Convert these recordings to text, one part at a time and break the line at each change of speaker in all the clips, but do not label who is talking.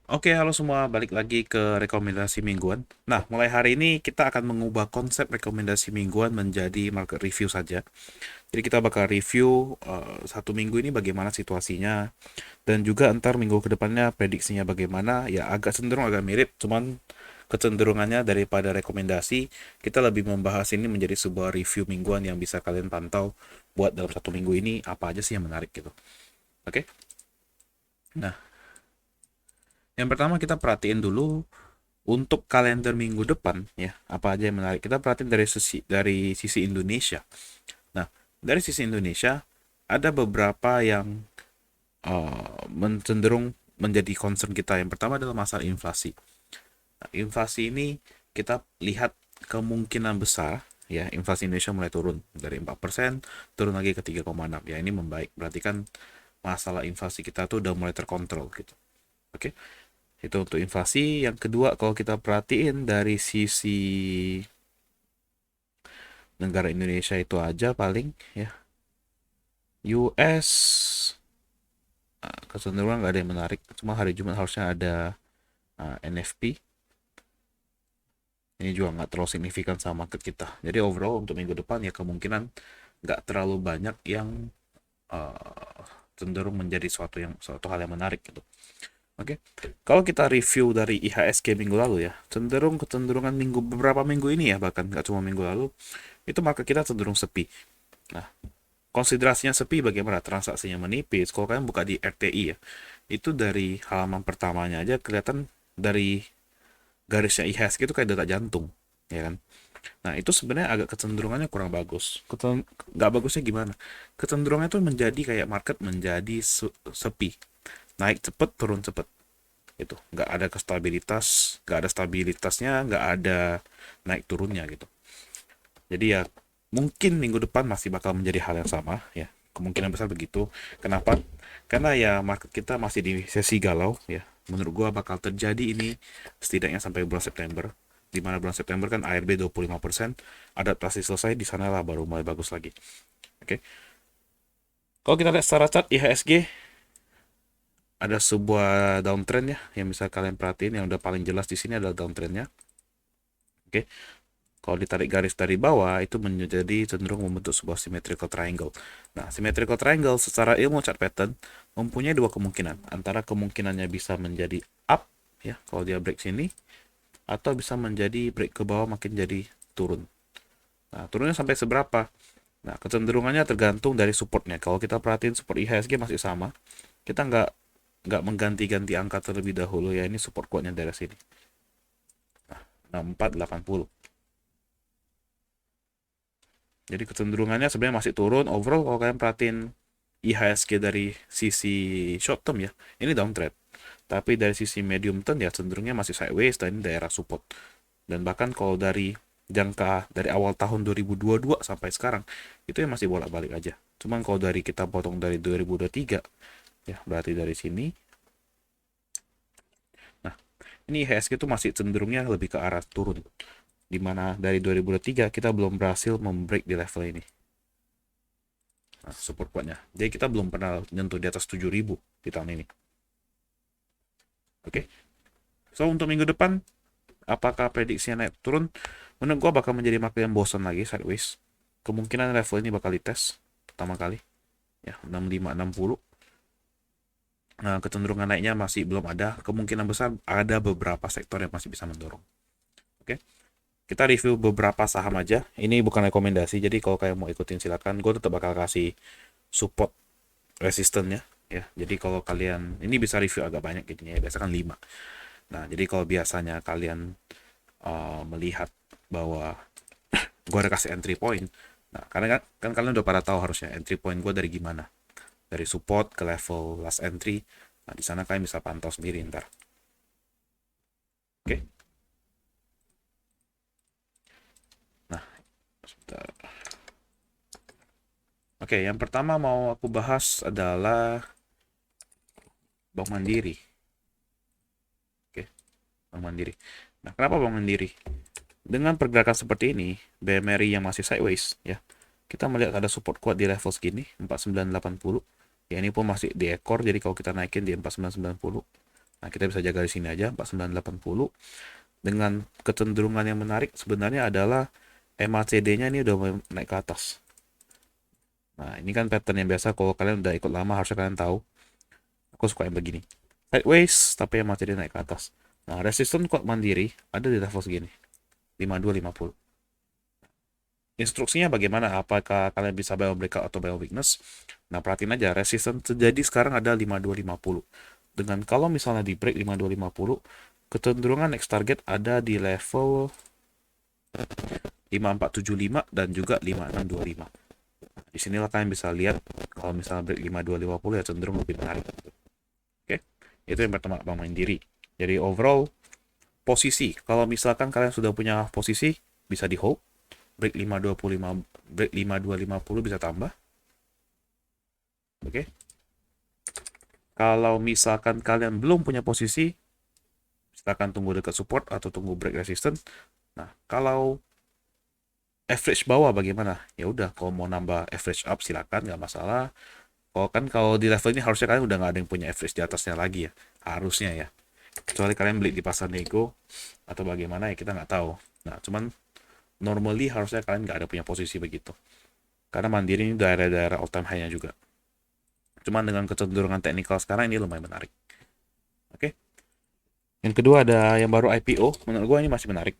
Oke, halo semua, balik lagi ke rekomendasi mingguan. Nah, mulai hari ini kita akan mengubah konsep rekomendasi mingguan menjadi market review saja. Jadi kita bakal review satu minggu ini bagaimana situasinya, dan juga entar minggu ke depannya prediksinya bagaimana. Ya agak cenderung agak mirip, cuman kecenderungannya daripada rekomendasi, kita lebih membahas ini menjadi sebuah review mingguan yang bisa kalian pantau buat dalam satu minggu ini apa aja sih yang menarik gitu. Oke? Nah, yang pertama kita perhatiin dulu untuk kalender minggu depan ya, apa aja yang menarik. Kita perhatiin dari sisi Indonesia. Nah, dari sisi Indonesia ada beberapa yang cenderung menjadi concern kita. Yang pertama adalah masalah inflasi. Nah, inflasi ini kita lihat kemungkinan besar ya, inflasi Indonesia mulai turun dari 4% turun lagi ke 3,6. Ya, ini membaik. Berarti kan masalah inflasi kita tuh udah mulai terkontrol gitu. Oke. Itu untuk inflasi. Yang kedua, kalau kita perhatiin dari sisi negara Indonesia itu aja paling ya, US kecenderungan nggak ada yang menarik. Cuma hari Jumat harusnya ada NFP. Ini juga nggak terlalu signifikan sama market kita. Jadi overall untuk minggu depan ya kemungkinan nggak terlalu banyak yang uh, cenderung menjadi suatu hal yang menarik gitu. Oke, kalau kita review dari IHSG minggu lalu ya, kecenderungan beberapa minggu ini ya, bahkan nggak cuma minggu lalu, itu market kita cenderung sepi. Nah, konsiderasinya sepi bagaimana? Transaksinya menipis. Kalau kalian buka di RTI ya, itu dari halaman pertamanya aja kelihatan dari garisnya IHSG itu kayak detak jantung, ya kan? Nah, itu sebenarnya agak kecenderungannya kurang bagus. Nggak bagusnya gimana? Kecenderungannya itu menjadi kayak market menjadi sepi. Naik cepet, turun cepet. Itu nggak ada kestabilitas, nggak ada stabilitasnya, nggak ada naik turunnya gitu. Jadi ya mungkin minggu depan masih bakal menjadi hal yang sama ya, kemungkinan besar begitu. Kenapa? Karena ya market kita masih di sesi galau ya. Menurut gua bakal terjadi ini setidaknya sampai bulan September, di mana bulan September kan ARB 25%, adaptasi selesai di sana lah baru mulai bagus lagi. Oke. Kalau kita lihat secara chart IHSG ada sebuah downtrend ya, yang bisa kalian perhatiin yang udah paling jelas di sini adalah downtrendnya. Oke. Kalau ditarik garis dari bawah, itu menjadi cenderung membentuk sebuah symmetrical triangle. Nah, symmetrical triangle secara ilmu chart pattern mempunyai dua kemungkinan. Antara kemungkinannya bisa menjadi up, ya, kalau dia break sini, atau bisa menjadi break ke bawah makin jadi turun. Nah, turunnya sampai seberapa? Nah, kecenderungannya tergantung dari supportnya. Kalau kita perhatiin support IHSG masih sama, kita nggak mengganti-ganti angka terlebih dahulu ya. Ini support kuatnya dari sini. Nah, 6480. Jadi kecenderungannya sebenarnya masih turun. Overall kalau kalian perhatiin IHSG dari sisi short term ya, ini downtrend. Tapi dari sisi medium term ya cenderungnya masih sideways dan ini daerah support. Dan bahkan kalau dari jangka dari awal tahun 2022 sampai sekarang itu ya masih bolak-balik aja. Cuman kalau dari kita potong dari 2023 ya berarti dari sini. Nah, ini IHSG itu masih cenderungnya lebih ke arah turun. Dimana dari 2023 kita belum berhasil membreak di level ini. Nah, support kuatnya. Jadi kita belum pernah nyentuh di atas 7.000 di tahun ini. Oke. So untuk minggu depan apakah prediksinya naik turun? Menurut gua bakal menjadi market yang bosan lagi sideways. Kemungkinan level ini bakal dites pertama kali ya 6560. Nah, kecenderungan naiknya masih belum ada. Kemungkinan besar ada beberapa sektor yang masih bisa mendorong. Oke. Kita review beberapa saham aja. Ini bukan rekomendasi, jadi kalau kalian mau ikutin silakan. Gue tetap bakal kasih support resistennya ya. Jadi kalau kalian ini bisa review agak banyak jadinya ya, biasa kan 5. Nah, jadi kalau biasanya kalian melihat bahwa gue ada kasih entry point. Nah, karena kan kalian udah pada tahu harusnya entry point gue dari gimana. Dari support ke level last entry. Nah, di sana kalian bisa pantau sendiri ntar. Oke. Nah, sebentar. Oke, yang pertama mau aku bahas adalah Bank Mandiri. Oke, Bank Mandiri. Nah, kenapa Bank Mandiri? Dengan pergerakan seperti ini, BMRI yang masih sideways ya, kita melihat ada support kuat di level segini 4980. Ya ini pun masih di ekor, jadi kalau kita naikin di 4990 Nah, kita bisa jaga di sini aja 4980 dengan kecenderungan yang menarik sebenarnya adalah MACD-nya ini udah naik ke atas. Nah, ini kan pattern yang biasa kalau kalian udah ikut lama harusnya kalian tahu. Aku suka yang begini. Sideways tapi MACD naik ke atas. Nah, resisten kuat mandiri ada di level segini. 5250. Instruksinya bagaimana? Apakah kalian bisa buy breakout atau buy weakness? Nah, perhatiin aja resisten terjadi sekarang ada 5250. Dengan kalau misalnya di break 5250, kecenderungan next target ada di level 5475 dan juga 5625. Di sinilah kalian bisa lihat kalau misalnya break 5250 ya cenderung lebih menarik. Oke. Itu yang pertama Bank Mandiri. Jadi overall posisi, kalau misalkan kalian sudah punya posisi bisa di hold, break 525, break 5250 bisa tambah. Oke. Kalau misalkan kalian belum punya posisi, silakan tunggu dekat support atau tunggu break resistance. Nah, kalau average bawah bagaimana? Ya udah, kalau mau nambah average up silakan, nggak masalah. Kalau di level ini harusnya kalian udah nggak ada yang punya average di atasnya lagi ya, harusnya ya. Kecuali kalian beli di pasar nego atau bagaimana ya kita nggak tahu. Nah, cuman normally harusnya kalian nggak ada punya posisi begitu. Karena Mandiri ini daerah-daerah all time high-nya juga. Cuman dengan kecenderungan teknikal sekarang ini lumayan menarik. Oke. Yang kedua ada yang baru IPO, menurut gue ini masih menarik.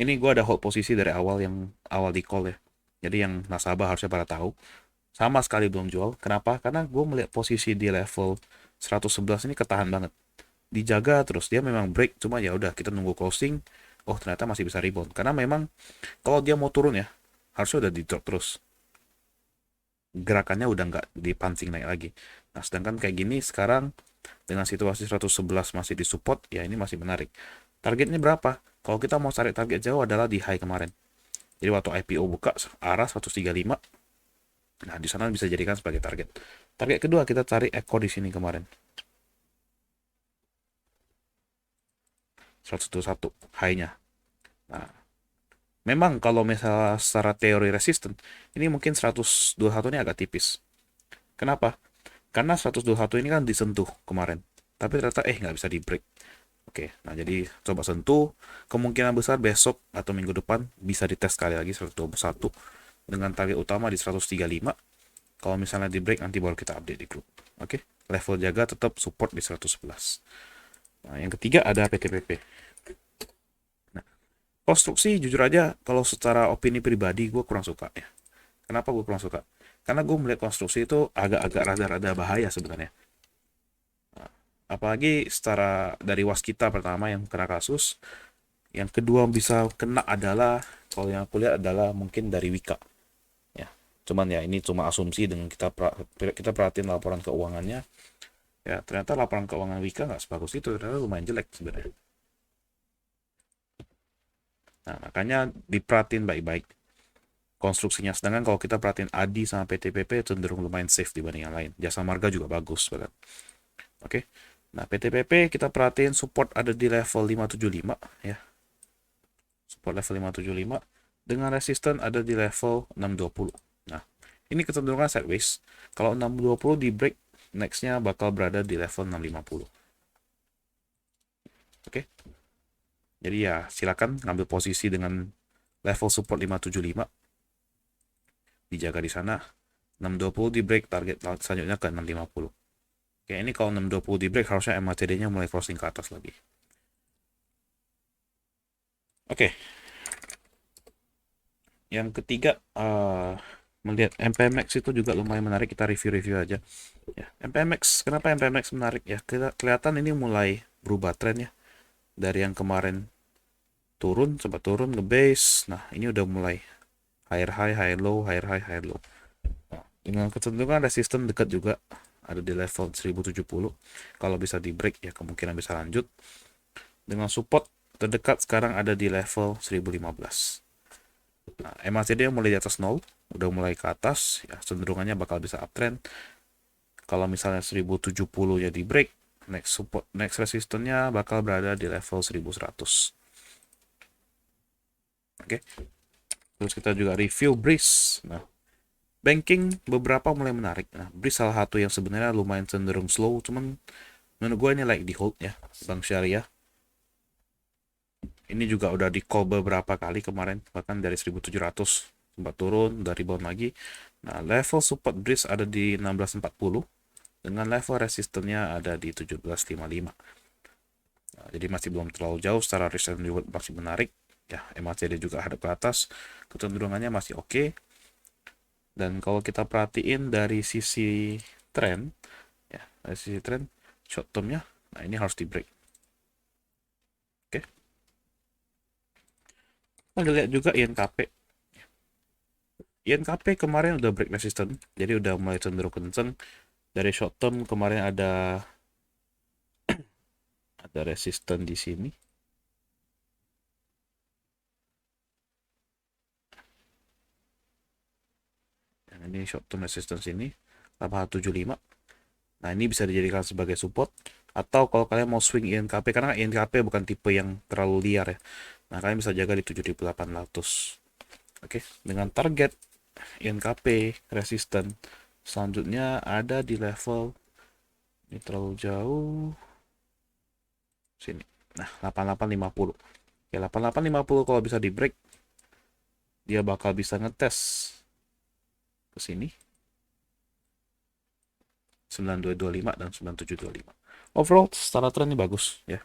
Ini gue ada hold posisi dari awal yang awal di call ya. Jadi yang nasabah harusnya pada tahu. Sama sekali belum jual. Kenapa? Karena gue melihat posisi di level 111 ini ketahan banget. Dijaga terus. Dia memang break, cuma ya udah kita nunggu closing. Oh ternyata masih bisa rebound. Karena memang kalau dia mau turun ya, harusnya udah di drop terus. Gerakannya udah nggak dipancing naik lagi. Nah sedangkan kayak gini sekarang dengan situasi 111 masih di support, ya ini masih menarik. Targetnya berapa? Kalau kita mau cari target jauh adalah di high kemarin. Jadi waktu IPO buka arah 135. Nah, di sana bisa jadikan sebagai target. Target kedua kita cari echo di sini kemarin. 121 high-nya. Nah, memang kalau misalnya secara teori resisten, ini mungkin 121 ini agak tipis. Kenapa? Karena 121 ini kan disentuh kemarin. Tapi ternyata nggak bisa di break. Oke, nah jadi coba sentuh. Kemungkinan besar besok atau minggu depan bisa dites sekali lagi 121 dengan target utama di 135. Kalau misalnya di break nanti baru kita update di grup. Oke, level jaga tetap support di 111. Nah, yang ketiga ada PTPP. Nah, konstruksi jujur aja kalau secara opini pribadi gue kurang suka ya. Kenapa gue kurang suka? Karena gue melihat konstruksi itu agak-agak rada-rada bahaya sebenarnya. Nah, apalagi secara dari waskita pertama yang kena kasus, yang kedua bisa kena adalah kalau yang aku lihat adalah mungkin dari Wika. Ya, cuman ya ini cuma asumsi dengan kita perhatiin laporan keuangannya. Ya ternyata laporan keuangan Wika nggak sebagus itu, ternyata lumayan jelek sebenarnya. Nah makanya diperhatiin baik-baik konstruksinya. Sedangkan kalau kita perhatiin ADI sama PTPP cenderung lumayan safe dibanding yang lain. Jasa Marga juga bagus bahkan. Oke. Nah PTPP kita perhatiin support ada di level 575 ya. Support level 575 dengan resisten ada di level 620. Nah ini kecenderungan sideways. Kalau 620 di break, nextnya bakal berada di level 650. Oke. Jadi ya silakan ngambil posisi dengan level support 575. Dijaga di sana. 620 di break, target selanjutnya ke 650. Oke, ini kalau 620 di break harusnya MACD-nya mulai crossing ke atas lagi. Oke. Yang ketiga melihat MPMX itu juga lumayan menarik, kita review-review aja. Ya, MPMX, kenapa MPMX menarik ya? Kelihatan ini mulai berubah tren ya. Dari yang kemarin turun, sempat turun ke base. Nah, ini udah mulai higher high, higher low, higher high, higher low. Nah, dengan kecenderungan resisten dekat juga ada di level 1070. Kalau bisa di break ya kemungkinan bisa lanjut. Dengan support terdekat sekarang ada di level 1015. Nah, MACD yang mulai di atas 0, udah mulai ke atas, ya cenderungannya bakal bisa uptrend. Kalau misalnya 1070 ya di break, next support, next resistennya bakal berada di level 1100. Oke. Terus kita juga review breeze. Nah, Banking beberapa mulai menarik. Nah, BRI salah satu yang sebenarnya lumayan cenderung slow, cuman menurut gue ini like di hold ya. Bank Syariah ini juga udah di call beberapa kali kemarin, bahkan dari 1700 sempat turun, dari rebound lagi. Nah, level support BRI ada di 1640 dengan level resistennya ada di 1755. Nah, jadi masih belum terlalu jauh, secara risk and reward masih menarik. Ya, MACD juga hadap ke atas, kecenderungannya masih oke. Dan kalau kita perhatiin dari sisi trend, ya dari sisi trend short termnya, nah ini harus di break. Oke, kita lihat juga INKP. INKP kemarin udah break resistance, jadi udah mulai cenderung kenceng. Dari short term kemarin ada resistance di sini. Yang ini short term resistance ini 875. Nah, ini bisa dijadikan sebagai support, atau kalau kalian mau swing INKP, karena INKP bukan tipe yang terlalu liar ya. Nah, kalian bisa jaga di 7.800. Oke, dengan target INKP resisten selanjutnya ada di level ini terlalu jauh sini. Nah, 8850. Oke, 8850 kalau bisa di break, dia bakal bisa ngetes ke sini 9225 dan 9725. Overall secara tren ini bagus ya.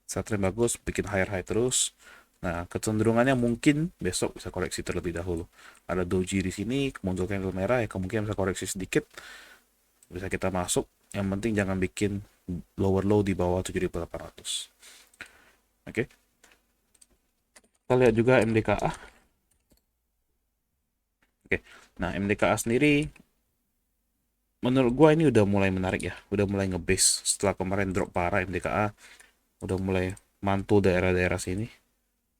Secara tren bagus, bikin higher high terus. Nah, kecenderungannya mungkin besok bisa koreksi terlebih dahulu. Ada doji di sini, muncul candle merah ya, kemungkinan bisa koreksi sedikit. Bisa kita masuk. Yang penting jangan bikin lower low di bawah 7.800. Oke. Kita lihat juga MDKA. Oke. Nah, MDKA sendiri menurut gua ini udah mulai menarik ya. Udah mulai ngebase setelah kemarin drop parah MDKA. Udah mulai mantul daerah-daerah sini.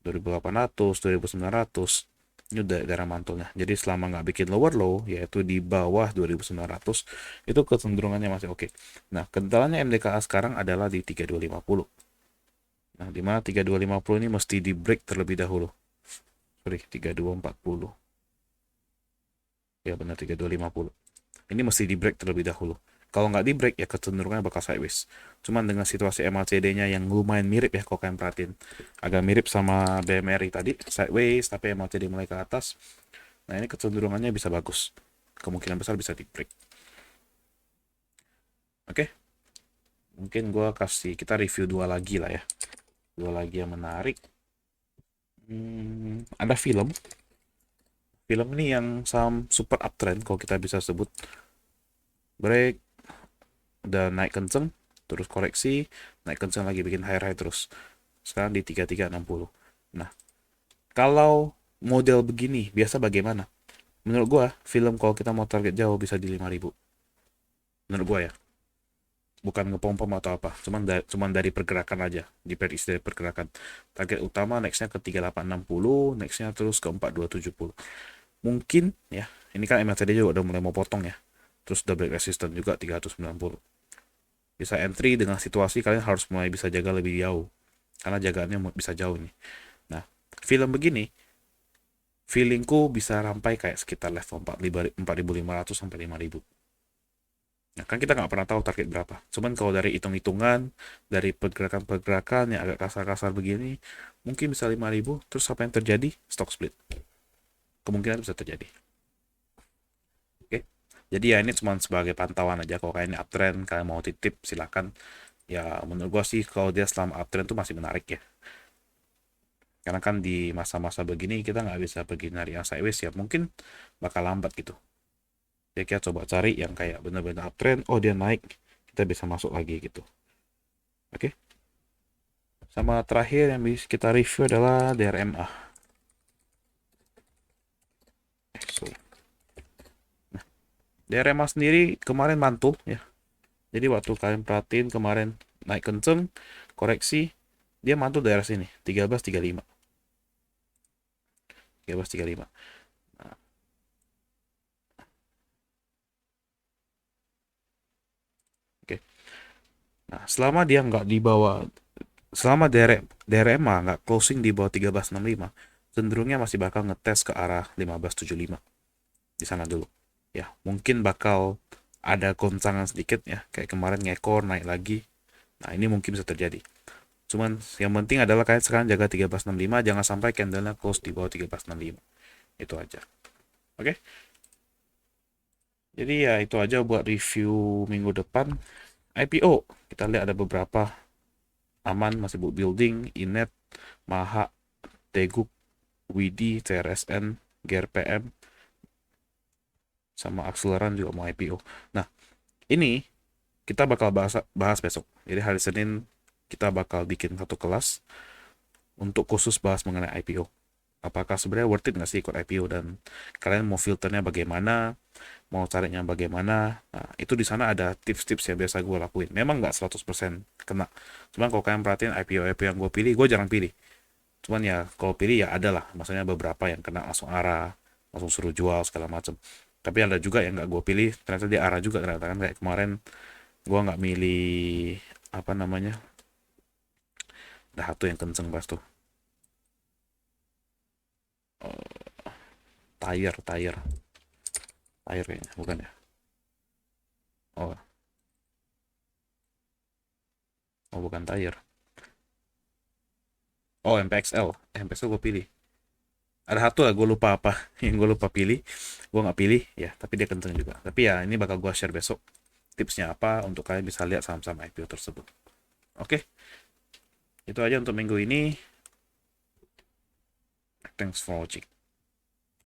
2800, 2900. Ini udah daerah mantulnya. Jadi selama nggak bikin lower low, yaitu di bawah 2900, itu kecenderungannya masih oke. Nah, kentalannya MDKA sekarang adalah di 3250. Nah, di mana 3250 ini mesti di break terlebih dahulu. Sorry, 3240. Ya benar, 3250. Ini mesti di break terlebih dahulu. Kalau nggak di break ya kecenderungannya bakal sideways. Cuman dengan situasi MACD-nya yang lumayan mirip ya, kalau kalian perhatiin, agak mirip sama BMRI tadi, sideways tapi MACD mulai ke atas. Nah, ini kecenderungannya bisa bagus. Kemungkinan besar bisa di break. Oke, mungkin kita review dua lagi lah ya. Dua lagi yang menarik. Ada film. Film ini yang super uptrend kalau kita bisa sebut. Break, udah naik kenceng, terus koreksi, naik kenceng lagi, bikin high high terus. Sekarang di 3360. Nah, kalau model begini biasa bagaimana? Menurut gua, film kalau kita mau target jauh bisa di 5000. Menurut gua ya. Bukan ngepom-pom atau apa, cuman dari pergerakan aja, diprediksi dari pergerakan. Target utama nextnya ke 3860, nextnya terus ke 4270. Mungkin ya, ini kan MACD juga udah mulai mau potong ya. Terus double resistance juga 390. Bisa entry dengan situasi kalian harus mulai bisa jaga lebih jauh. Karena jagaannya bisa jauh nih. Nah, film begini, feelingku bisa sampai kayak sekitar level 4500 sampai 5000. Nah, kan kita nggak pernah tahu target berapa. Cuman kalau dari hitung-hitungan, dari pergerakan-pergerakan yang agak kasar-kasar begini, mungkin bisa 5000. Terus apa yang terjadi? Stock split. Kemungkinan bisa terjadi. Oke. Jadi ya ini cuma sebagai pantauan aja. Kalau kalian uptrend, kalian mau titip, silakan. Ya menurut gua sih kalau dia selama uptrend tuh masih menarik ya. Karena kan di masa-masa begini kita nggak bisa pergi nyari yang sideways ya. Mungkin bakal lambat gitu. Jadi kita coba cari yang kayak bener-bener uptrend. Oh dia naik, kita bisa masuk lagi gitu. Oke. Sama terakhir yang bisa kita review adalah DRMA. Nah, DRMA sendiri kemarin mantul ya. Jadi waktu kalian perhatiin kemarin naik kenceng, koreksi, dia mantul daerah sini, 1335. 1335. Nah, oke. Nah, selama DRMA nggak closing di bawah 1365, cenderungnya masih bakal ngetes ke arah 1575 di sana dulu. ya mungkin bakal ada goncangan sedikit ya, kayak kemarin ngekor naik lagi. Nah, ini mungkin bisa terjadi. Cuman yang penting adalah kalian sekarang jaga 1365, jangan sampai candlenya close di bawah 1365. Itu aja. Oke. Jadi ya itu aja buat review minggu depan. IPO, kita lihat ada beberapa aman, masih book building, Inet, Maha, Teguk, Widi, CRSN, GRPM, sama Akseleran juga mau IPO. Nah, ini kita bakal bahas besok. Jadi hari Senin kita bakal bikin satu kelas untuk khusus bahas mengenai IPO. Apakah sebenarnya worth it nggak sih ikut IPO, dan kalian mau filternya bagaimana, mau carinya bagaimana. Nah, itu di sana ada tips-tips yang biasa gue lakuin. Memang nggak 100% kena. Cuman kalau kalian perhatiin IPO yang gue pilih, gue jarang pilih. Cuman ya kalau pilih ya ada lah. Maksudnya beberapa yang kena langsung arah, langsung suruh jual segala macam. Tapi ada juga yang nggak gue pilih, ternyata dia arah juga ternyata, kan kayak kemarin gue nggak milih apa namanya, dah satu yang kenceng pas tuh. Eh, tire kayaknya bukan ya. Oh, oh bukan tire. Oh, MPXL. MPXL gue pilih. Ada satu lah gue lupa apa yang gue lupa pilih. Gue nggak pilih ya, tapi dia kenceng juga. Tapi ya ini bakal gue share besok tipsnya apa untuk kalian bisa lihat saham-saham IPO tersebut. Oke, itu aja untuk minggu ini. Thanks for watching.